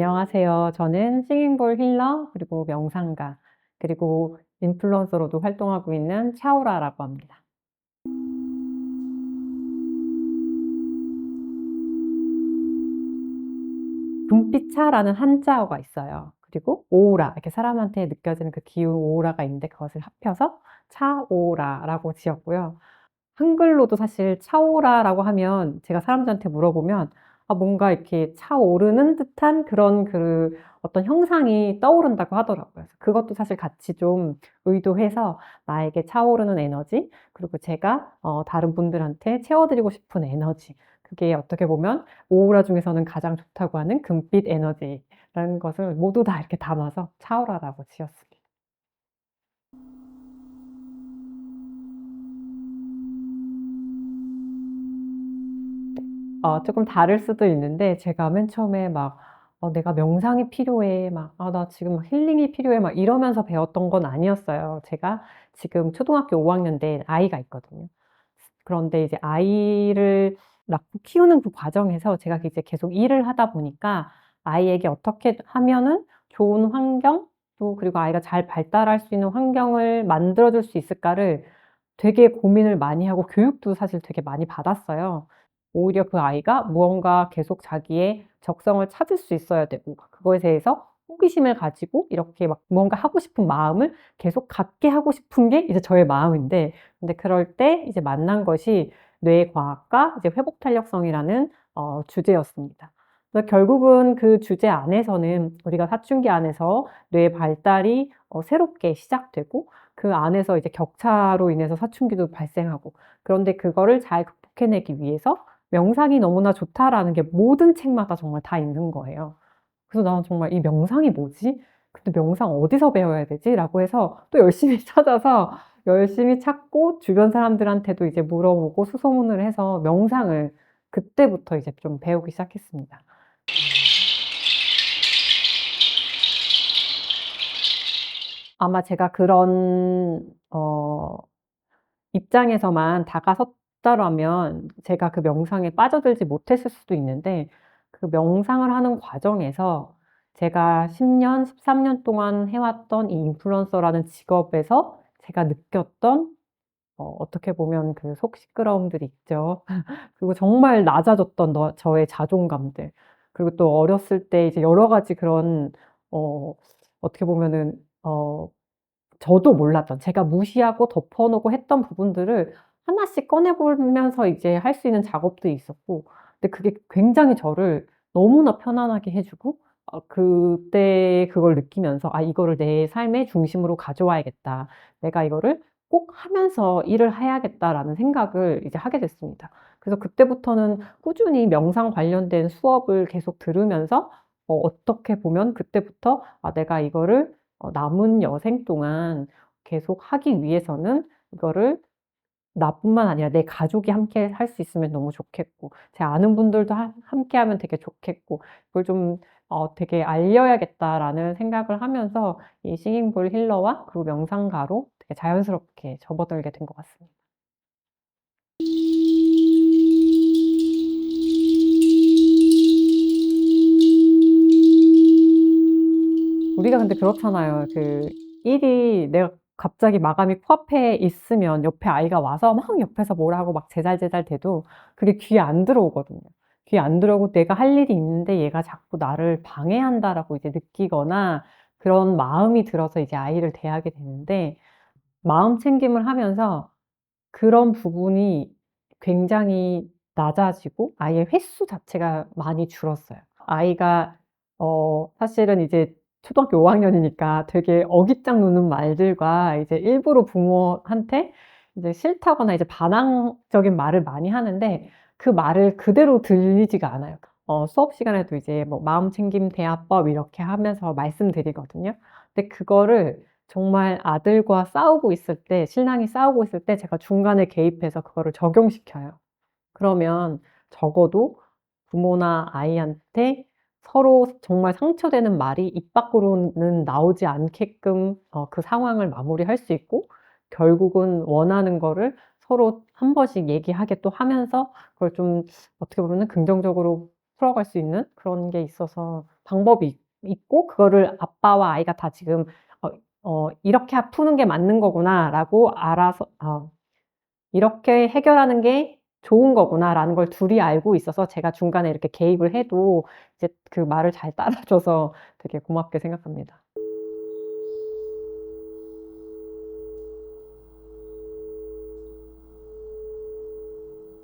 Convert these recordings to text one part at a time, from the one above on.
안녕하세요. 저는 싱잉볼 힐러 그리고 명상가 그리고 인플루언서로도 활동하고 있는 차오라라고 합니다. 금빛차라는 한자어가 있어요. 그리고 오라 이렇게 사람한테 느껴지는 그 기운 오라가 있는데 그것을 합해서 차오라라고 지었고요. 한글로도 사실 차오라라고 하면 제가 사람들한테 물어보면 뭔가 이렇게 차오르는 듯한 그런 어떤 형상이 떠오른다고 하더라고요. 그래서 그것도 사실 같이 좀 의도해서 나에게 차오르는 에너지, 그리고 제가 다른 분들한테 채워드리고 싶은 에너지, 그게 어떻게 보면 오우라 중에서는 가장 좋다고 하는 금빛 에너지라는 것을 모두 다 이렇게 담아서 차오라라고 지었습니다. 조금 다를 수도 있는데 제가 맨 처음에 막 "내가 명상이 필요해." 막 나 지금 힐링이 필요해." 막 이러면서 배웠던 건 아니었어요. 제가 지금 초등학교 5 학년 된 아이가 있거든요. 그런데 이제 아이를 낳고 키우는 그 과정에서 제가 이제 계속 일을 하다 보니까 아이에게 어떻게 하면은 좋은 환경, 또 그리고 아이가 잘 발달할 수 있는 환경을 만들어 줄 수 있을까를 되게 고민을 많이 하고 교육도 사실 되게 많이 받았어요. 오히려 그 아이가 무언가 계속 자기의 적성을 찾을 수 있어야 되고, 그거에 대해서 호기심을 가지고 이렇게 막 무언가 하고 싶은 마음을 계속 갖게 하고 싶은 게 이제 저의 마음인데, 근데 그럴 때 이제 만난 것이 뇌과학과 이제 회복 탄력성이라는 주제였습니다. 그래서 결국은 그 주제 안에서는 우리가 사춘기 안에서 뇌 발달이 새롭게 시작되고, 그 안에서 이제 격차로 인해서 사춘기도 발생하고, 그런데 그거를 잘 극복해내기 위해서 명상이 너무나 좋다라는 게 모든 책마다 정말 다 있는 거예요. 그래서 나는 정말 '이 명상이 뭐지? 근데 명상 어디서 배워야 되지?' 라고 해서 또 열심히 찾아서 열심히 찾고 주변 사람들한테도 이제 물어보고 수소문을 해서 명상을 그때부터 이제 좀 배우기 시작했습니다. 아마 제가 그런 입장에서만 다가섰더라면 제가 그 명상에 빠져들지 못했을 수도 있는데, 그 명상을 하는 과정에서 제가 10 년, 13년 동안 해 왔던 이 인플루언서라는 직업에서 제가 느꼈던 어떻게 보면 그 속 시끄러움들이 있죠. 그리고 정말 낮아졌던 저의 자존감들, 그리고 또 어렸을 때 이제 여러 가지 그런 어 어떻게 보면은 저도 몰랐던, 제가 무시하고 덮어 놓고 했던 부분들을 하나씩 꺼내 보면서 이제 할 수 있는 작업도 있었고, 근데 그게 굉장히 저를 너무나 편안하게 해 주고, 그때 그걸 느끼면서 '아 이거를 내 삶의 중심으로 가져와야겠다. 내가 이거를 꼭 하면서 일을 해야겠다.'라는 생각을 이제 하게 됐습니다. 그래서 그때부터는 꾸준히 명상 관련된 수업을 계속 들으면서 어떻게 보면 그때부터 '아 내가 이거를 남은 여생 동안 계속 하기 위해서는 이거를 나뿐만 아니라 내 가족이 함께 할 수 있으면 너무 좋겠고, 제 아는 분들도 함께하면 되게 좋겠고, 그걸 좀 되게 알려야겠다.'라는 생각을 하면서 이 싱잉볼 힐러와 그리고 명상가로 되게 자연스럽게 접어들게 된 것 같습니다. 우리가 근데 그렇잖아요. 그 일이 내가 갑자기 마감이 코앞에 있으면 옆에 아이가 와서 막 옆에서 뭐라고 막 제잘제잘 대도 그게 귀에 안 들어오거든요. 귀에 안 들어오고 '내가 할 일이 있는데 얘가 자꾸 나를 방해한다.'라고 이제 느끼거나 그런 마음이 들어서 이제 아이를 대하게 되는데, 마음 챙김을 하면서 그런 부분이 굉장히 낮아지고 아이의 횟수 자체가 많이 줄었어요. 아이가 사실은 이제 초등학교 5 학년이니까 되게 어깃장 놓는 말들과 이제 일부러 부모한테 이제 싫다거나 이제 반항적인 말을 많이 하는데, 그 말을 그대로 들리지가 않아요. 수업 시간에도 이제 뭐 마음챙김 대화법 이렇게 하면서 말씀드리거든요. 근데 그거를 정말 아들과 싸우고 있을 때, 신랑이 싸우고 있을 때 제가 중간에 개입해서 그거를 적용시켜요. 그러면 적어도 부모나 아이한테 서로 정말 상처되는 말이 입 밖으로는 나오지 않게끔 그 상황을 마무리할 수 있고, 결국은 원하는 거를 서로 한 번씩 얘기하게 또 하면서 그걸 좀 어떻게 보면은 긍정적으로 풀어갈 수 있는 그런 게 있어서 방법이 있고 그거를 아빠와 아이가 다 지금 이렇게 푸는 게 맞는 거구나라고 알아서 이렇게 해결하는 게 좋은 거구나라는 걸 둘이 알고 있어서 제가 중간에 이렇게 개입을 해도 이제 그 말을 잘 따라줘서 되게 고맙게 생각합니다.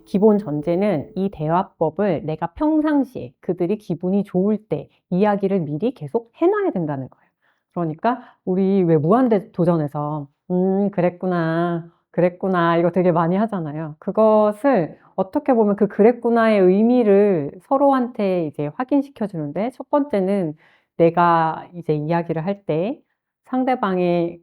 기본 전제는 이 대화법을 내가 평상시에 그들이 기분이 좋을 때 이야기를 미리 계속 해놔야 된다는 거예요. 그러니까 우리 왜 무한도전에서 그랬구나, 그랬구나 이거 되게 많이 하잖아요. 그것을 어떻게 보면 그 그랬구나의 의미를 서로한테 이제 확인시켜 주는데 첫 번째는 내가 이제 이야기를 할 때 상대방이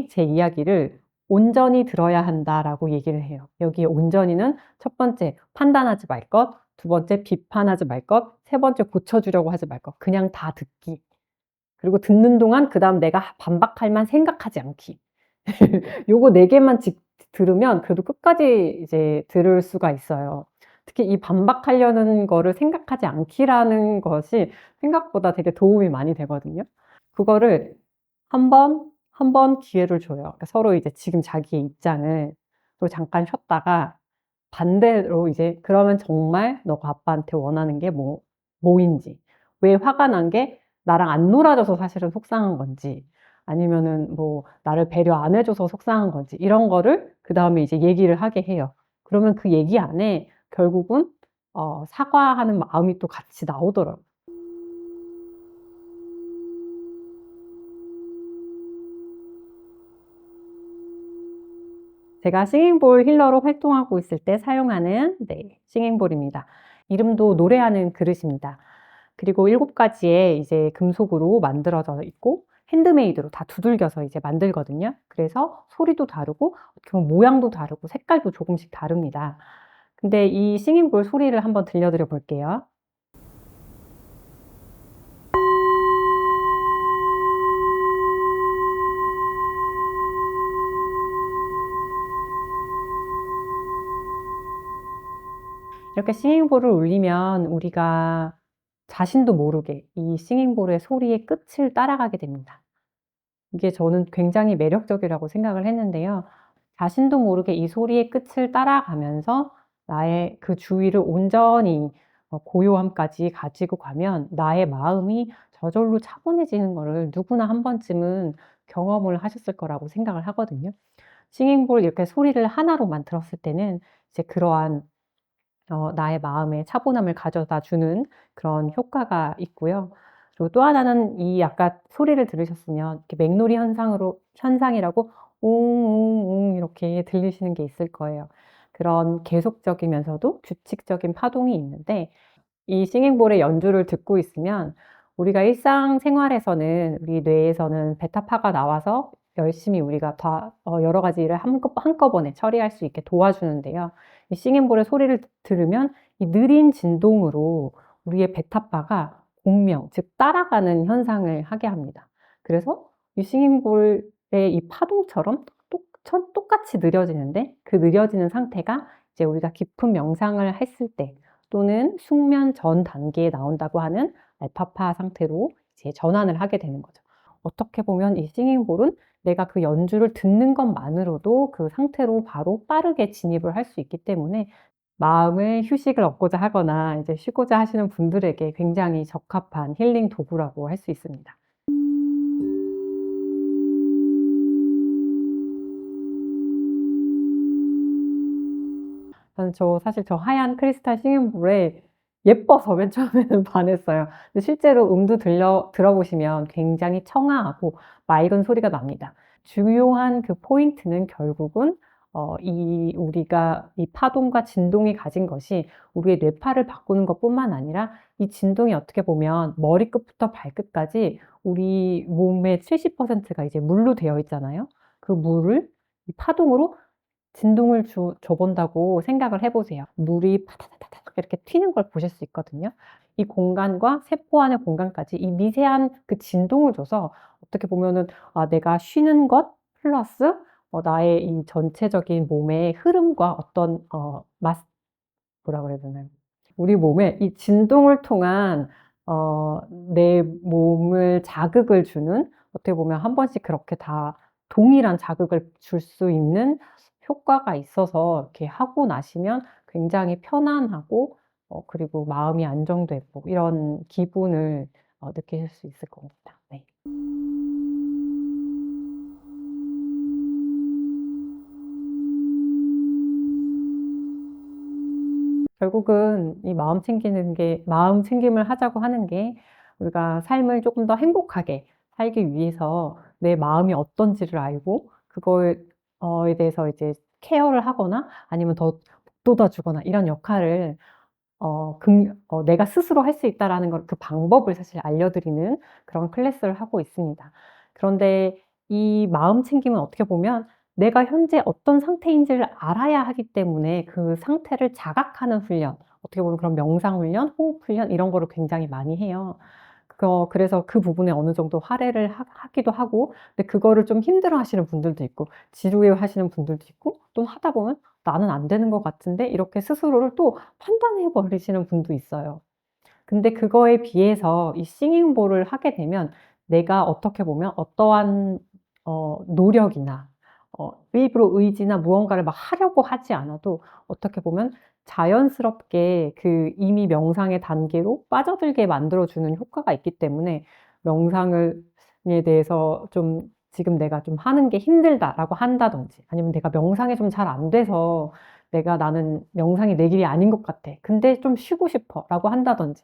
제 이야기를 온전히 들어야 한다라고 얘기를 해요. 여기 온전히는 첫 번째 판단하지 말 것, 두 번째 비판하지 말 것, 세 번째 고쳐주려고 하지 말 것. 그냥 다 듣기. 그리고 듣는 동안 그다음 내가 반박할 만 생각하지 않기. 요거 네 개만 들으면 그래도 끝까지 이제 들을 수가 있어요. 특히 이 반박하려는 거를 생각하지 않기라는 것이 생각보다 되게 도움이 많이 되거든요. 그거를 한 번 기회를 줘요. 그러니까 서로 이제 지금 자기의 입장을 또 잠깐 쉬었다가 반대로 이제 그러면 정말 너가 아빠한테 원하는 게 뭐인지, 왜 화가 난 게 나랑 안 놀아줘서 사실은 속상한 건지, 아니면은 뭐 나를 배려 안 해줘서 속상한 건지, 이런 거를 그 다음에 이제 얘기를 하게 해요. 그러면 그 얘기 안에 결국은 사과하는 마음이 또 같이 나오더라고요. 제가 싱잉볼 힐러로 활동하고 있을 때 사용하는 싱잉볼입니다. 이름도 노래하는 그릇입니다. 그리고 7가지의 이제 금속으로 만들어져 있고 핸드메이드로 다 두들겨서 이제 만들거든요. 그래서 소리도 다르고 어떻게 보면 모양도 다르고 색깔도 조금씩 다릅니다. 근데 이 싱잉볼 소리를 한번 들려드려 볼게요. 이렇게 싱잉볼을 울리면 우리가 자신도 모르게 이 싱잉볼의 소리의 끝을 따라가게 됩니다. 이게 저는 굉장히 매력적이라고 생각을 했는데요. 자신도 모르게 이 소리의 끝을 따라가면서 나의 그 주위를 온전히 고요함까지 가지고 가면 나의 마음이 저절로 차분해지는 거를 누구나 한 번쯤은 경험을 하셨을 거라고 생각을 하거든요. 싱잉볼 이렇게 소리를 하나로만 들었을 때는 이제 그러한 나의 마음에 차분함을 가져다 주는 그런 효과가 있고요. 그리고 또 하나는 이 아까 소리를 들으셨으면 이렇게 맥놀이 현상이라고 웅웅웅 이렇게 들리시는 게 있을 거예요. 그런 계속적이면서도 규칙적인 파동이 있는데 이 싱잉볼의 연주를 듣고 있으면 우리가 일상생활에서는 우리 뇌에서는 베타파가 나와서 열심히 우리가 다 여러 가지 일을 한꺼번에 처리할 수 있게 도와주는데요. 이 싱잉볼의 소리를 들으면 이 느린 진동으로 우리의 베타파가 공명, 즉 따라가는 현상을 하게 합니다. 그래서 이 싱잉볼의 이 파동처럼 똑같이 느려지는데 그 느려지는 상태가 이제 우리가 깊은 명상을 했을 때 또는 숙면 전 단계에 나온다고 하는 알파파 상태로 이제 전환을 하게 되는 거죠. 어떻게 보면 이 싱잉볼은 내가 그 연주를 듣는 것만으로도 그 상태로 바로 빠르게 진입을 할 수 있기 때문에 마음의 휴식을 얻고자 하거나 이제 쉬고자 하시는 분들에게 굉장히 적합한 힐링 도구라고 할 수 있습니다. 사실 저 하얀 크리스탈 싱잉볼에 예뻐서 맨 처음에는 반했어요. 근데 실제로 들어보시면 굉장히 청아하고 맑은 소리가 납니다. 중요한 그 포인트는 결국은 우리가 이 파동과 진동이 가진 것이 우리의 뇌파를 바꾸는 것뿐만 아니라 이 진동이 어떻게 보면 머리끝부터 발끝까지 우리 몸의 70%가 이제 물로 되어 있잖아요. 그 물을 이 파동으로 진동을 줘본다고 생각을 해보세요. 물이 파다다다닥 이렇게 튀는 걸 보실 수 있거든요. 이 공간과 세포 안의 공간까지 이 미세한 그 진동을 줘서 어떻게 보면은 내가 쉬는 것 플러스 나의 이 전체적인 몸의 흐름과 어떤 뭐라 그래야 되나요? 우리 몸에 이 진동을 통한 내 몸을 자극을 주는, 어떻게 보면 한 번씩 그렇게 다 동일한 자극을 줄 수 있는 효과가 있어서 이렇게 하고 나시면 굉장히 편안하고 그리고 마음이 안정되고 이런 기분을 느끼실 수 있을 겁니다. 네. 결국은 이 마음 챙김을 하자고 하는 게 우리가 삶을 조금 더 행복하게 살기 위해서 내 마음이 어떤지를 알고 그거에 대해서 이제 케어를 하거나 아니면 더 북돋아 주거나 이런 역할을 내가 스스로 할 수 있다라는 걸, 그 방법을 사실 알려드리는 그런 클래스를 하고 있습니다. 그런데 이 마음 챙김은 어떻게 보면 내가 현재 어떤 상태인지를 알아야 하기 때문에 그 상태를 자각하는 훈련, 어떻게 보면 그런 명상 훈련, 호흡 훈련 이런 거를 굉장히 많이 해요. 그래서 그 부분에 어느 정도 할애를 하기도 하고, 근데 그거를 좀 힘들어 하시는 분들도 있고, 지루해 하시는 분들도 있고, 또 하다 보면 나는 안 되는 것 같은데, 이렇게 스스로를 또 판단해 버리시는 분도 있어요. 근데 그거에 비해서 이 싱잉볼을 하게 되면 내가 어떻게 보면 어떠한 노력이나 일부러 의지나 무언가를 막 하려고 하지 않아도 어떻게 보면 자연스럽게 그 이미 명상의 단계로 빠져들게 만들어주는 효과가 있기 때문에 명상을 에 대해서 좀 지금 내가 좀 하는 게 힘들다라고 한다든지 아니면 내가 명상이 좀 잘 안 돼서 나는 명상이 내 길이 아닌 것 같아. 근데 좀 쉬고 싶어. 라고 한다든지.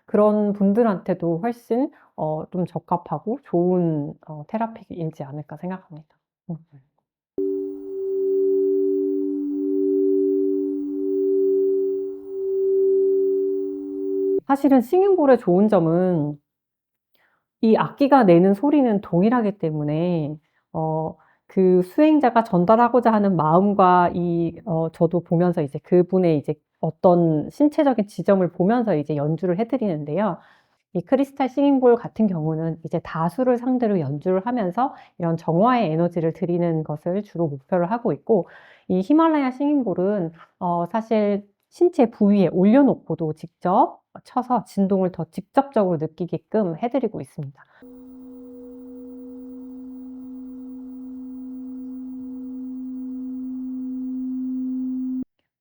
그런 분들한테도 훨씬 좀 적합하고 좋은 테라피이지 않을까 생각합니다. 음. 사실은 싱잉볼의 좋은 점은 이 악기가 내는 소리는 동일하기 때문에 어 그 수행자가 전달하고자 하는 마음과 저도 보면서 이제 그분의 이제 어떤 신체적인 지점을 보면서 이제 연주를 해 드리는데요. 이 크리스탈 싱잉볼 같은 경우는 이제 다수를 상대로 연주를 하면서 이런 정화의 에너지를 드리는 것을 주로 목표를 하고 있고, 이 히말라야 싱잉볼은 사실 신체 부위에 올려놓고도 직접 쳐서 진동을 더 직접적으로 느끼게끔 해드리고 있습니다.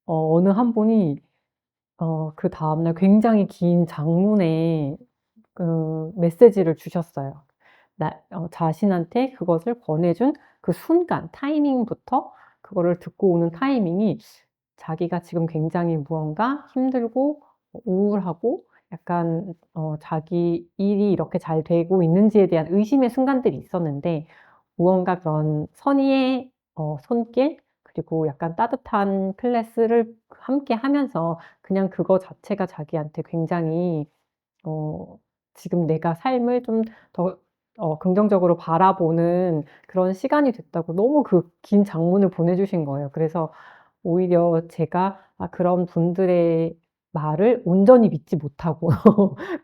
어느 한 분이 그 다음날 굉장히 긴 장문의 그 메시지를 주셨어요. 자신한테 그것을 권해준 그 순간, 타이밍부터 그거를 듣고 오는 타이밍이 자기가 지금 굉장히 무언가 힘들고 우울하고 약간 자기 일이 이렇게 잘 되고 있는지에 대한 의심의 순간들이 있었는데 무언가 그런 선의의 손길 그리고 약간 따뜻한 클래스를 함께 하면서 그냥 그거 자체가 자기한테 굉장히 어 지금 내가 삶을 좀 더 긍정적으로 바라보는 그런 시간이 됐다고 너무 그 긴 장문을 보내주신 거예요. 그래서 오히려 제가 그런 분들의 말을 온전히 믿지 못하고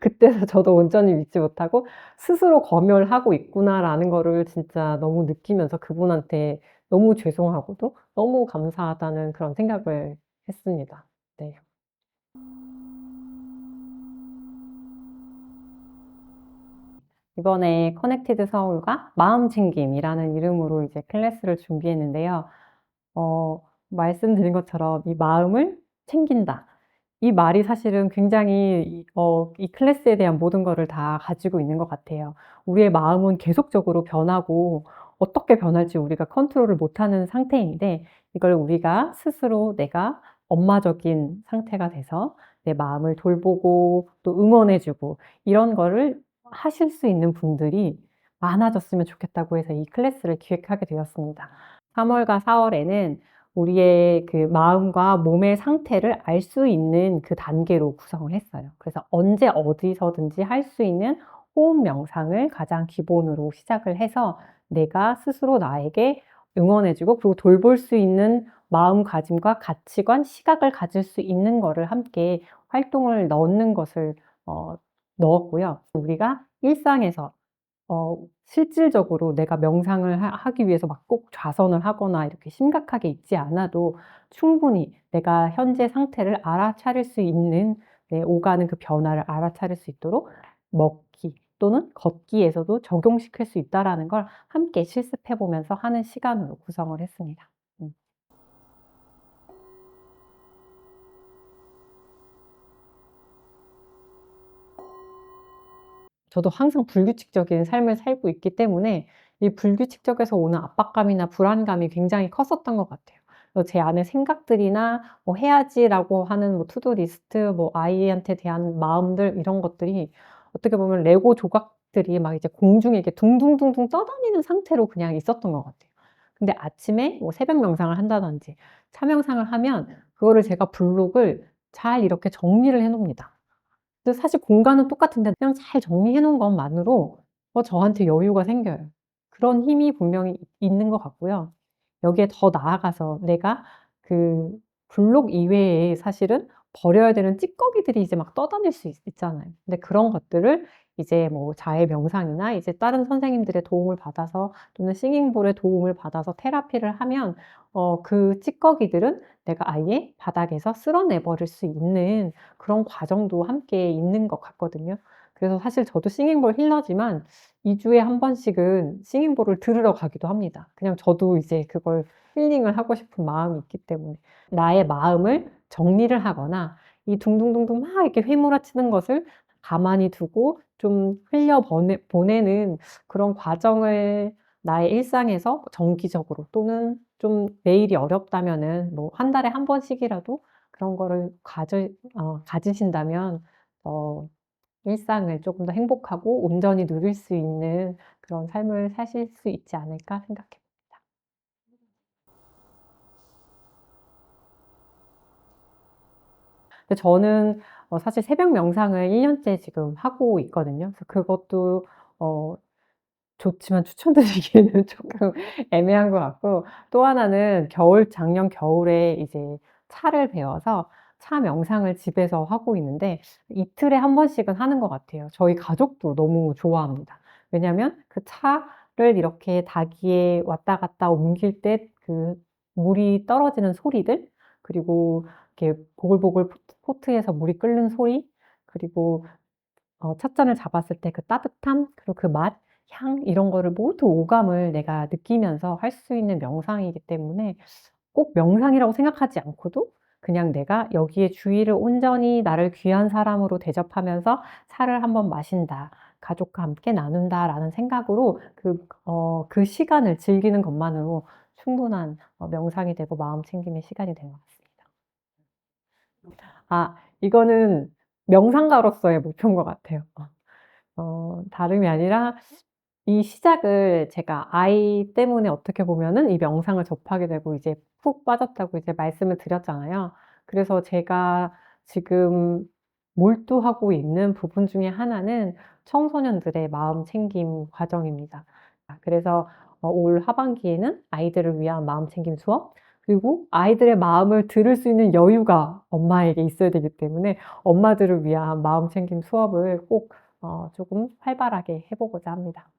그때서 저도 온전히 믿지 못하고 '스스로 검열하고 있구나.'라는 거를 진짜 너무 느끼면서 그분한테 너무 죄송하고도 너무 감사하다는 그런 생각을 했습니다. 네. 이번에 커넥티드 서울과 마음챙김이라는 이름으로 이제 클래스를 준비했는데요. 말씀드린 것처럼 이 마음을 챙긴다. 이 말이 사실은 굉장히 이 클래스에 대한 모든 거를 다 가지고 있는 것 같아요. 우리의 마음은 계속적으로 변하고 어떻게 변할지 우리가 컨트롤을 못하는 상태인데 이걸 우리가 스스로 내가 엄마적인 상태가 돼서 내 마음을 돌보고 또 응원해주고 이런 거를 하실 수 있는 분들이 많아졌으면 좋겠다고 해서 이 클래스를 기획하게 되었습니다. 3월과 4월에는 우리의 그 마음과 몸의 상태를 알 수 있는 그 단계로 구성을 했어요. 그래서 언제 어디서든지 할 수 있는 호흡 명상을 가장 기본으로 시작을 해서 내가 스스로 나에게 응원해주고 그리고 돌볼 수 있는 마음가짐과 가치관, 시각을 가질 수 있는 거를 함께 활동을 넣는 것을 넣었고요. 우리가 일상에서 실질적으로 내가 명상을 하기 위해서 막 꼭 좌선을 하거나 이렇게 심각하게 있지 않아도 충분히 내가 현재 상태를 알아차릴 수 있는 오가는 그 변화를 알아차릴 수 있도록 먹기 또는 걷기에서도 적용시킬 수 있다라는 걸 함께 실습해 보면서 하는 시간으로 구성을 했습니다. 저도 항상 불규칙적인 삶을 살고 있기 때문에 이 불규칙적에서 오는 압박감이나 불안감이 굉장히 컸었던 것 같아요. 그래서 제 안에 생각들이나 뭐 해야지라고 하는 뭐 투두 리스트, 뭐 아이한테 대한 마음들 이런 것들이 어떻게 보면 레고 조각들이 막 이제 공중에 이렇게 둥둥둥둥 떠다니는 상태로 그냥 있었던 것 같아요. 근데 아침에 뭐 새벽 명상을 한다든지 차 명상을 하면 그거를 제가 블록을 잘 이렇게 정리를 해 놓습니다. 근데 사실 공간은 똑같은데 그냥 잘 정리해 놓은 것만으로 저한테 여유가 생겨요. 그런 힘이 분명히 있는 것 같고요. 여기에 더 나아가서 내가 그 블록 이외에 사실은 버려야 되는 찌꺼기들이 이제 막 떠다닐 수 있잖아요. 근데 그런 것들을 이제 뭐 자해 명상이나 이제 다른 선생님들의 도움을 받아서 또는 싱잉볼의 도움을 받아서 테라피를 하면 그 찌꺼기들은 내가 아예 바닥에서 쓸어내 버릴 수 있는 그런 과정도 함께 있는 것 같거든요. 그래서 사실 저도 싱잉볼 힐러지만 2 주에 한 번씩은 싱잉볼을 들으러 가기도 합니다. 그냥 저도 이제 그걸 힐링을 하고 싶은 마음이 있기 때문에. 나의 마음을 정리를 하거나 이 둥둥둥둥 막 이렇게 휘몰아치는 것을 가만히 두고 좀 흘려 보내는 그런 과정을 나의 일상에서 정기적으로 또는 좀 매일이 어렵다면은 뭐 한 달에 한 번씩이라도 그런 거를 가지신다면 어 일상을 조금 더 행복하고 온전히 누릴 수 있는 그런 삶을 사실 수 있지 않을까 생각해 봅니다. 근데 저는 사실 새벽 명상을 1 년째 지금 하고 있거든요. 그래서 그것도 어 좋지만 추천드리기에는 조금 애매한 것 같고, 또 하나는 작년 겨울에 이제 차를 배워서 차 명상을 집에서 하고 있는데 이틀에 한 번씩은 하는 것 같아요. 저희 가족도 너무 좋아합니다. 왜냐하면 그 차를 이렇게 다기에 왔다 갔다 옮길 때 그 물이 떨어지는 소리들, 그리고 이렇게 보글보글 포트에서 물이 끓는 소리, 그리고 찻잔을 잡았을 때 그 따뜻함, 그리고 그 맛, 향 이런 거를 모두 오감을 내가 느끼면서 할 수 있는 명상이기 때문에 꼭 명상이라고 생각하지 않고도 그냥 내가 여기에 주의를 온전히 나를 귀한 사람으로 대접하면서 차를 한번 마신다, 가족과 함께 나눈다라는 생각으로 그 시간을 즐기는 것만으로 충분한 명상이 되고 마음 챙김의 시간이 된 것 같습니다. 이거는 명상가로서의 목표인 것 같아요. 다름이 아니라 이 시작을 제가 아이 때문에 어떻게 보면은 이 명상을 접하게 되고 이제 푹 빠졌다고 이제 말씀을 드렸잖아요. 그래서 제가 지금 몰두하고 있는 부분 중에 하나는 청소년들의 마음 챙김 과정입니다. 그래서 올 하반기에는 아이들을 위한 마음 챙김 수업, 그리고 아이들의 마음을 들을 수 있는 여유가 엄마에게 있어야 되기 때문에 엄마들을 위한 마음 챙김 수업을 꼭 조금 활발하게 해 보고자 합니다.